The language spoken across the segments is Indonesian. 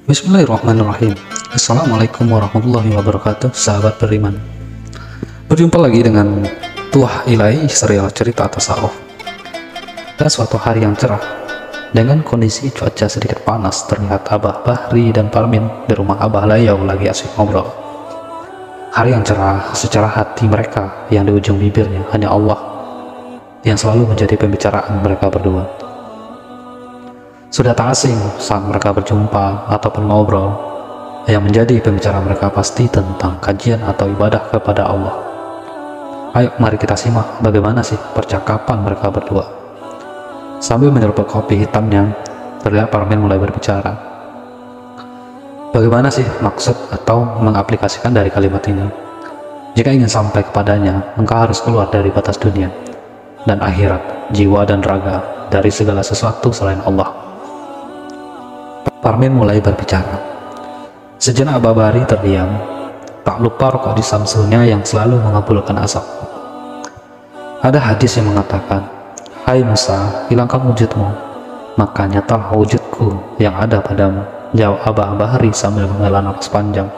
Bismillahirrahmanirrahim. Assalamualaikum warahmatullahi wabarakatuh, sahabat beriman. Berjumpa lagi dengan Tuah Ilai, serial cerita tasawuf. Dan suatu hari yang cerah, dengan kondisi cuaca sedikit panas, terlihat Abah Bahri dan Parmin di rumah Abah Layau lagi asik ngobrol. Hari yang cerah, secara hati mereka yang di ujung bibirnya hanya Allah yang selalu menjadi pembicaraan mereka berdua. Sudah tak asing saat mereka berjumpa ataupun ngobrol, yang menjadi pembicaraan mereka pasti tentang kajian atau ibadah kepada Allah. Ayo mari kita simak bagaimana sih percakapan mereka berdua. Sambil menyeruput kopi hitamnya, terlihat Parmin mulai berbicara. Bagaimana sih maksud atau mengaplikasikan dari kalimat ini? Jika ingin sampai kepadanya, engkau harus keluar dari batas dunia dan akhirat, jiwa dan raga, dari segala sesuatu selain Allah. Parmin mulai berbicara. Sejenak Abah Bahri terdiam, tak lupa rokok di samsulnya yang selalu mengabulkan asap. Ada hadis yang mengatakan, "Hai Musa, hilangkan wujudmu, maka nyatalah wujudku yang ada padamu," jawab Abah Bahri sambil menghela napas panjang.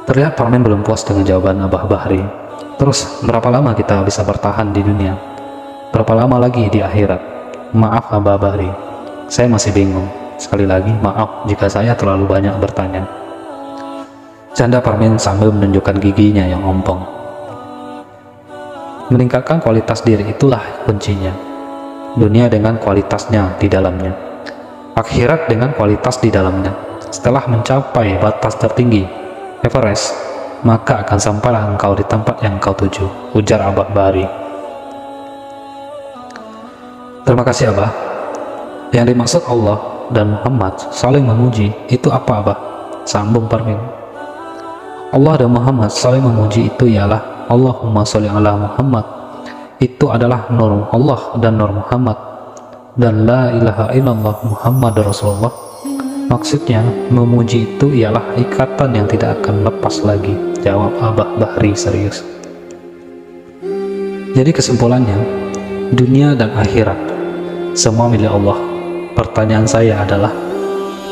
Terlihat Parmin belum puas dengan jawaban Abah Bahri. Terus, berapa lama kita bisa bertahan di dunia? Berapa lama lagi di akhirat? Maaf Abah Bahri, saya masih bingung. Sekali lagi, maaf jika saya terlalu banyak bertanya. Canda Parmin sambil menunjukkan giginya yang ompong. Meningkatkan kualitas diri itulah kuncinya. Dunia dengan kualitasnya di dalamnya. Akhirat dengan kualitas di dalamnya. Setelah mencapai batas tertinggi, Everest, maka akan sampailah engkau di tempat yang engkau tuju, ujar Abah Bahri. Terima kasih Abah. Yang dimaksud Allah dan Muhammad saling memuji itu apa Abah? Sambung Parmin. Allah dan Muhammad saling memuji itu ialah Allahumma sholli ala Muhammad, itu adalah nur Allah dan nur Muhammad, dan la ilaha illallah Muhammad Rasulullah. Maksudnya memuji itu ialah ikatan yang tidak akan lepas lagi, jawab Abah Bahri serius. Jadi kesimpulannya, dunia dan akhirat semua milik Allah. Pertanyaan saya adalah,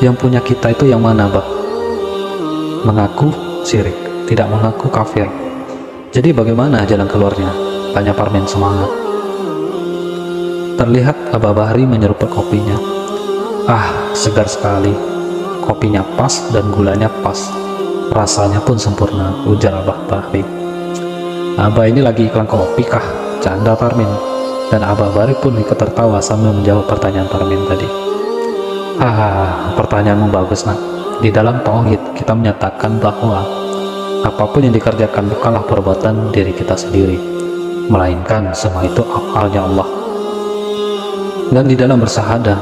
yang punya kita itu yang mana, Bah? Mengaku syirik, tidak mengaku kafir. Jadi bagaimana jalan keluarnya? Tanya Parmin semangat. Terlihat Abah Bahri menyeruput kopinya. Ah, segar sekali. Kopinya pas dan gulanya pas. Rasanya pun sempurna, ujar Abah Bahri. Abah ini lagi iklan kopi kah? Canda Parmin. Dan Abah Bahri pun ikut tertawa sambil menjawab pertanyaan Parmin tadi. Pertanyaanmu bagus nak. Di dalam tauhid kita menyatakan bahwa apapun yang dikerjakan bukanlah perbuatan diri kita sendiri, melainkan semua itu afalnya Allah. Dan di dalam bersahadah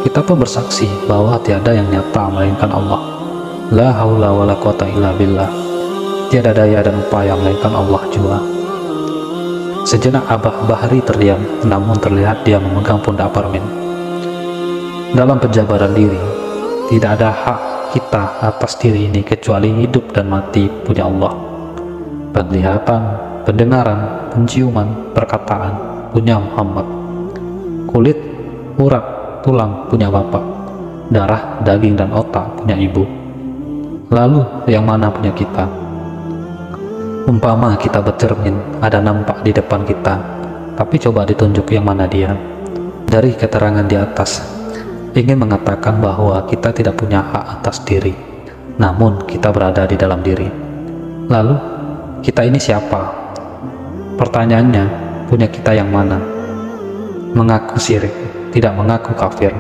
kita pun bersaksi bahwa tiada yang nyata melainkan Allah. La haula wala quwata illa billah. Tiada daya dan upaya melainkan Allah jua. Sejenak Abah Bahri terdiam, namun terlihat dia memegang pundak Parmin. Dalam penjabaran diri, tidak ada hak kita atas diri ini kecuali hidup dan mati punya Allah. Penglihatan, pendengaran, penciuman, perkataan punya Muhammad. Kulit, urat, tulang punya Bapak. Darah, daging, dan otak punya Ibu. Lalu yang mana punya kita? Umpama kita bercermin, ada nampak di depan kita, tapi coba ditunjuk yang mana dia. Dari keterangan di atas, ingin mengatakan bahwa kita tidak punya hak atas diri, namun kita berada di dalam diri. Lalu, kita ini siapa? Pertanyaannya, punya kita yang mana? Mengaku syirik, tidak mengaku kafir.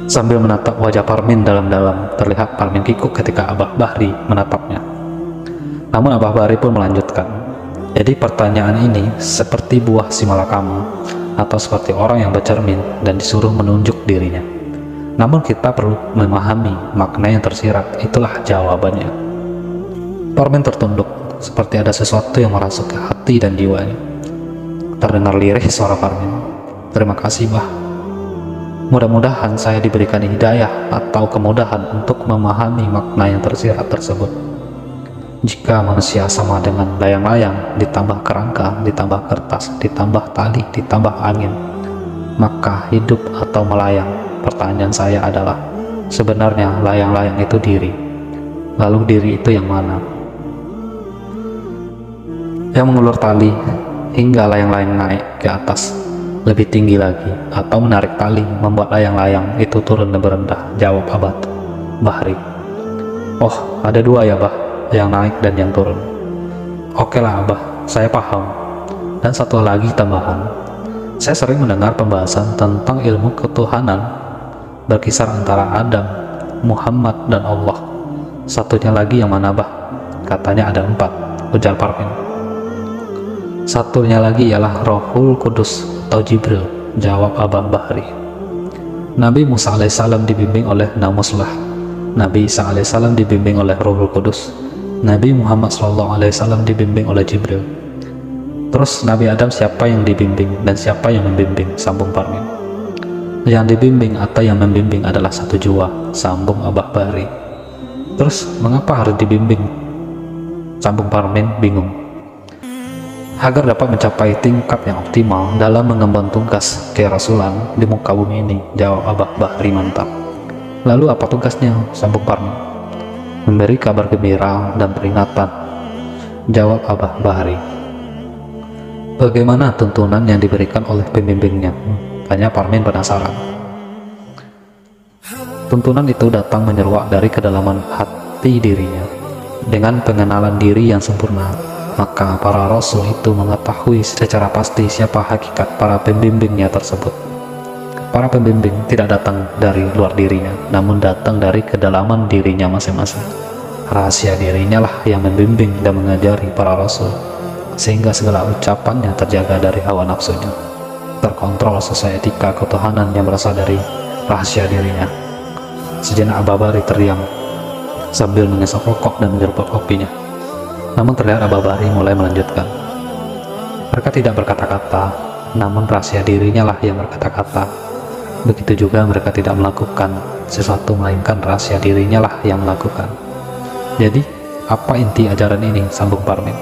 Sambil menatap wajah Parmin dalam-dalam, terlihat Parmin kikuk ketika Abah Bahri menatapnya. Namun Abah Bahri pun melanjutkan, jadi pertanyaan ini seperti buah simalakama, atau seperti orang yang bercermin dan disuruh menunjuk dirinya. Namun kita perlu memahami makna yang tersirat, itulah jawabannya. Parmin tertunduk, seperti ada sesuatu yang merasuk ke hati dan jiwanya. Terdengar lirih suara Parmin. Terima kasih Bah. Mudah-mudahan saya diberikan hidayah atau kemudahan untuk memahami makna yang tersirat tersebut. Jika manusia sama dengan layang-layang, ditambah kerangka, ditambah kertas, ditambah tali, ditambah angin, maka hidup atau melayang? Pertanyaan saya adalah, Sebenarnya layang-layang itu diri. Lalu diri itu yang mana? Yang mengulur tali hingga layang-layang naik ke atas lebih tinggi lagi, atau menarik tali membuat layang-layang itu turun lebih rendah, jawab Abah Bahri. Oh, ada dua ya, Bah, yang naik dan yang turun. Oke lah, Abah, saya paham. Dan satu lagi tambahan, saya sering mendengar pembahasan tentang ilmu ketuhanan berkisar antara Adam, Muhammad, dan Allah. Satunya lagi yang mana, Bah? Katanya ada 4, ujar Parmin. Satunya lagi ialah Rohul Kudus atau Jibril, jawab Abah Bahri. Nabi Musa alaihissalam dibimbing oleh Namuslah, Nabi Isa alaihissalam dibimbing oleh Rohul Kudus, Nabi Muhammad SAW dibimbing oleh Jibril. Terus Nabi Adam siapa yang dibimbing dan siapa yang membimbing, sambung Parmin. Yang dibimbing atau yang membimbing adalah satu jua, sambung Abah Bahri. Terus mengapa harus dibimbing, sambung Parmin bingung. Agar dapat mencapai tingkat yang optimal dalam mengemban tugas kerasulan di muka bumi ini, jawab Abah Bahri mantap. Lalu apa tugasnya, sambung Parmin. Memberi kabar gembira dan peringatan, jawab Abah Bahri. Bagaimana tuntunan yang diberikan oleh pembimbingnya? Tanya Parmin penasaran. Tuntunan itu datang menyeruak dari kedalaman hati dirinya. Dengan pengenalan diri yang sempurna, maka para rasul itu mengetahui secara pasti siapa hakikat para pembimbingnya tersebut. Para pembimbing tidak datang dari luar dirinya, namun datang dari kedalaman dirinya masing-masing. Rahasia dirinya lah yang membimbing dan mengajari para rasul, sehingga segala ucapannya terjaga dari hawa nafsunya, terkontrol sesuai etika ketuhanan yang berasal dari rahasia dirinya. Sejenak Abah Bahri terdiam sambil mengesap rokok dan menyeruput kopinya. Namun terlihat Abah Bahri mulai melanjutkan. Mereka tidak berkata-kata, namun rahasia dirinya lah yang berkata-kata. Begitu juga mereka tidak melakukan sesuatu, melainkan rahasia dirinya lah yang melakukan. Jadi, apa inti ajaran ini, sambung Parmin?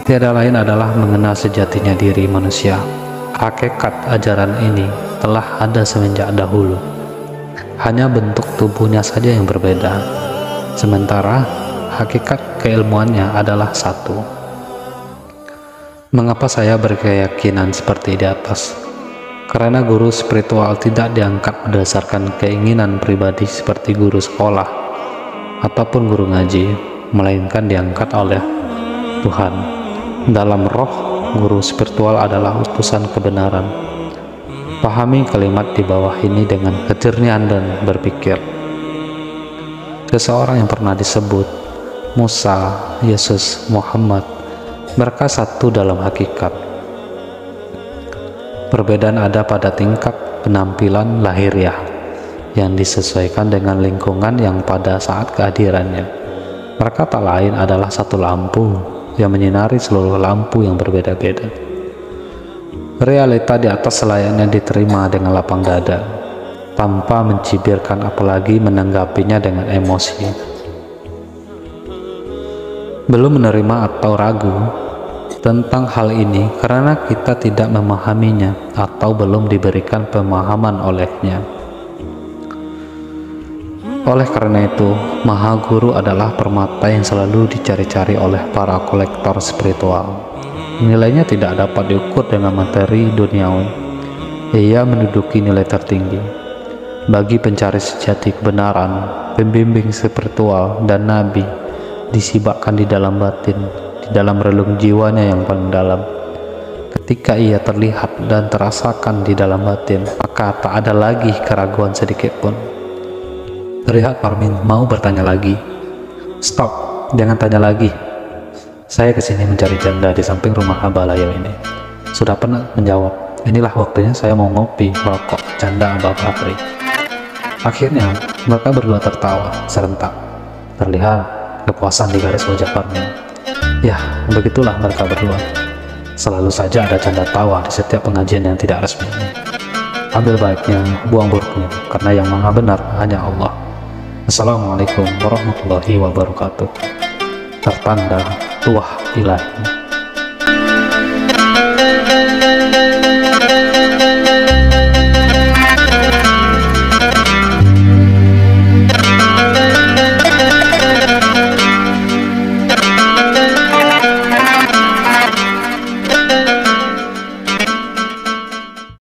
Tiada lain adalah mengenal sejatinya diri manusia. Hakikat ajaran ini telah ada semenjak dahulu. Hanya bentuk tubuhnya saja yang berbeda. Sementara hakikat keilmuannya adalah satu. Mengapa saya berkeyakinan seperti di atas? Karena guru spiritual tidak diangkat berdasarkan keinginan pribadi seperti guru sekolah ataupun guru ngaji, melainkan diangkat oleh Tuhan. Dalam roh, guru spiritual adalah utusan kebenaran. Pahami kalimat di bawah ini dengan kejernihan dan berpikir. Seseorang yang pernah disebut Musa, Yesus, Muhammad, mereka satu dalam hakikat. Perbedaan ada pada tingkat penampilan lahiriah yang disesuaikan dengan lingkungan yang pada saat kehadirannya. Mereka tak lain adalah satu lampu yang menyinari seluruh lampu yang berbeda-beda. Realita di atas selayaknya diterima dengan lapang dada, tanpa mencibirkan apalagi menanggapinya dengan emosi. Belum menerima atau ragu tentang hal ini karena kita tidak memahaminya atau belum diberikan pemahaman olehnya. Oleh karena itu, Maha Guru adalah permata yang selalu dicari-cari oleh para kolektor spiritual. Nilainya tidak dapat diukur dengan materi duniawi. Ia menduduki nilai tertinggi. Bagi pencari sejati kebenaran, pembimbing spiritual dan nabi disibakkan di dalam batin, di dalam relung jiwanya yang paling dalam. Ketika ia terlihat dan terasakan di dalam batin, maka tak ada lagi keraguan sedikit pun. Terlihat Parmin mau bertanya lagi. Stop, jangan tanya lagi. Saya kesini mencari janda di samping rumah Abah Layo ini. Sudah pernah menjawab. Inilah waktunya saya mau ngopi, merokok, canda Abah Bahri. Akhirnya mereka berdua tertawa serentak. Terlihat kepuasan di garis wajah Parmin. Ya, begitulah mereka berdua. Selalu saja ada canda tawa di setiap pengajian yang tidak resmi. Ambil baiknya, buang buruknya, karena yang maha benar hanya Allah. Assalamualaikum warahmatullahi wabarakatuh. Tertanda tuah ilahi.